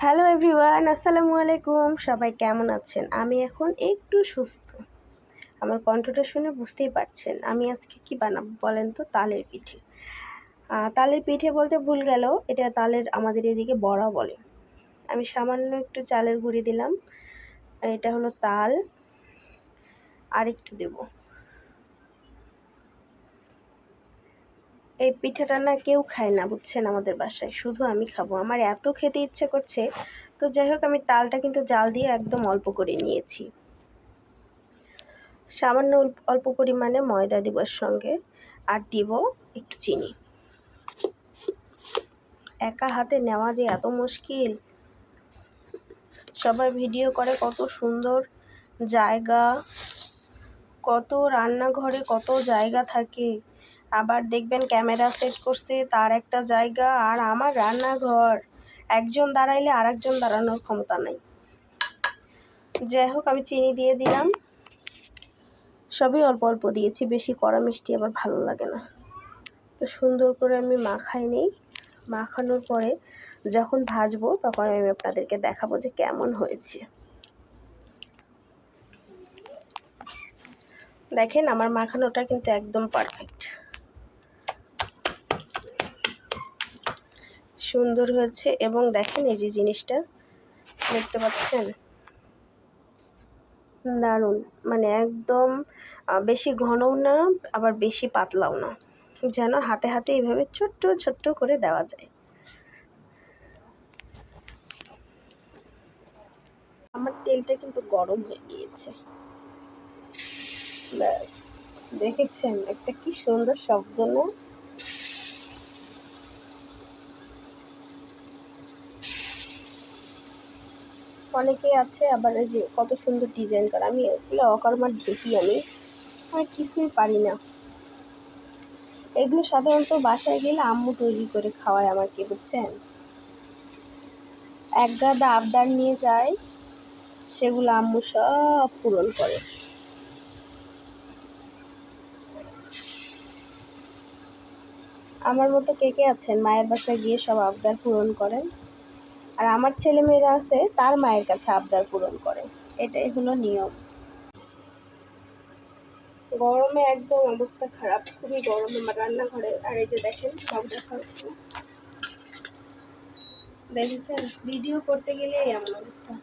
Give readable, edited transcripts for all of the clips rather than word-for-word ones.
Hello everyone, আসসালামু আলাইকুম। সবাই কেমন আছেন? আমি এখন একটু সুস্থ। আমার কণ্ঠটা শুনে বুঝতেই পারছেন আমি আজকে কি বানাবো বলেন তো? তালের পিঠে। তালের পিঠে বলতে ভুল গেল, এটা তালের আমাদের এদিকে বড়া বলে। আমি সামান্য একটু চালের গুঁড়ি দিলাম, এটা হলো তাল, আর একটু দেব। এই পিঠাটা না কেউ খায় না বুঝছেন আমাদের বাসায়, শুধু আমি খাবো। আমার এত খেতে ইচ্ছে করছে, তো যাই হোক আমি তালটা কিন্তু জাল দিয়ে একদম অল্প করে নিয়েছি। সামান্য অল্প পরিমাণে ময়দা দিব এর সঙ্গে, আর দিব একটু চিনি। একা হাতে নেওয়া যে এত মুশকিল। সবাই ভিডিও করে কত সুন্দর জায়গা, কত রান্নাঘরে কত জায়গা থাকে, আবার দেখবেন ক্যামেরা সেট করছে তার একটা জায়গা, আর আমার রান্নাঘর একজন দাঁড়াইলে আর একজন দাঁড়ানোর ক্ষমতা নাই। যাই হোক আমি চিনি দিয়ে দিলাম, সবই অল্প অল্প দিয়েছি, বেশি কড়া মিষ্টি আবার ভালো লাগে না। তো সুন্দর করে আমি মাখাই নিই। মাখানোর পরে যখন ভাজবো তখন আমি আপনাদেরকে দেখাবো যে কেমন হয়েছে। দেখেন আমার মাখানোটা কিন্তু একদম পারফেক্ট, সুন্দর হয়েছে। এবং দেখেন এই যে জিনিসটা দেখতে পাচ্ছেন, দারুণ, মানে একদম বেশি ঘনও না আবার বেশি পাতলাও না, যেন হাতে হাতে এইভাবে ছোট্ট ছোট্ট করে দেওয়া যায়। আমার তেলটা কিন্তু গরম হয়ে গিয়েছে। ব্যাস, দেখেছেন একটা কি সুন্দর শব্দ না? অনেকেই আছে আবার এই যে কত সুন্দর ডিজাইন করা, আমি এগুলো অকর্মার ঢেকি, আমি কিছুই পারি না। এগুলো সাধারণত বাসায় গেলে আম্মু তৈরি করে খাওয়ায় আমাকে, বুঝছেন। এক গাদা আবদার নিয়ে যায়, সেগুলো আম্মু সব পূরণ করে। আমার মতো কে কে আছেন মায়ের বাসায় গিয়ে সব আবদার পূরণ করেন? আর আমার ছেলেমেয়েরা আছে তার মায়ের কাছে আবদার পূরণ করে, এটাই হলো নিয়ম। গরমে একদম অবস্থা খারাপ, খুবই গরম আমার রান্নাঘরে। আর এই যে দেখেন সব দেখা হচ্ছে, দেখেছেন ভিডিও করতে গেলে এমন অবস্থা,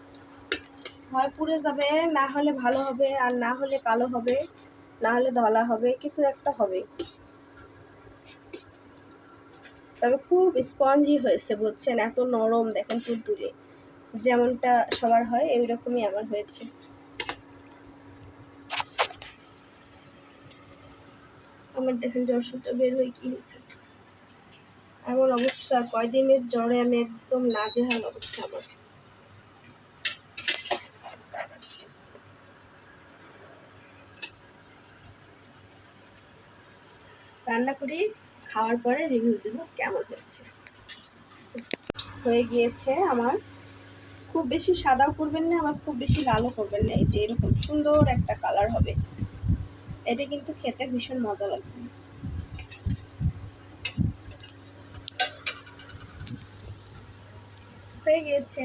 হয় পুড়ে যাবে, না হলে ভালো হবে, আর না হলে কালো হবে, না হলে ধলা হবে, কিছু একটা হবে। তবে খুব স্পঞ্জি হয়েছে বুঝছেন, এত নরম দেখেন তুলতুলে, যেমনটা সবার হয় এইরকমই আমার হয়েছে। আমার দেখেন জ্বরটা বের হয়ে কি হয়েছে, এমন অবস্থা, কয়দিনের জ্বরে আমি একদম নাজেহাল অবস্থা আমার। রান্না করি, খাওয়ার পরে রিভিউ দেবো কেমন হয়েছে। হয়ে গিয়েছে আমার, খুব বেশি সাদাও করবেন না আবার খুব বেশি লালও করবেন না, এই যে এরকম সুন্দর একটা কালার হবে। এটা কিন্তু খেতে ভীষণ মজা লাগবে। হয়ে গিয়েছে।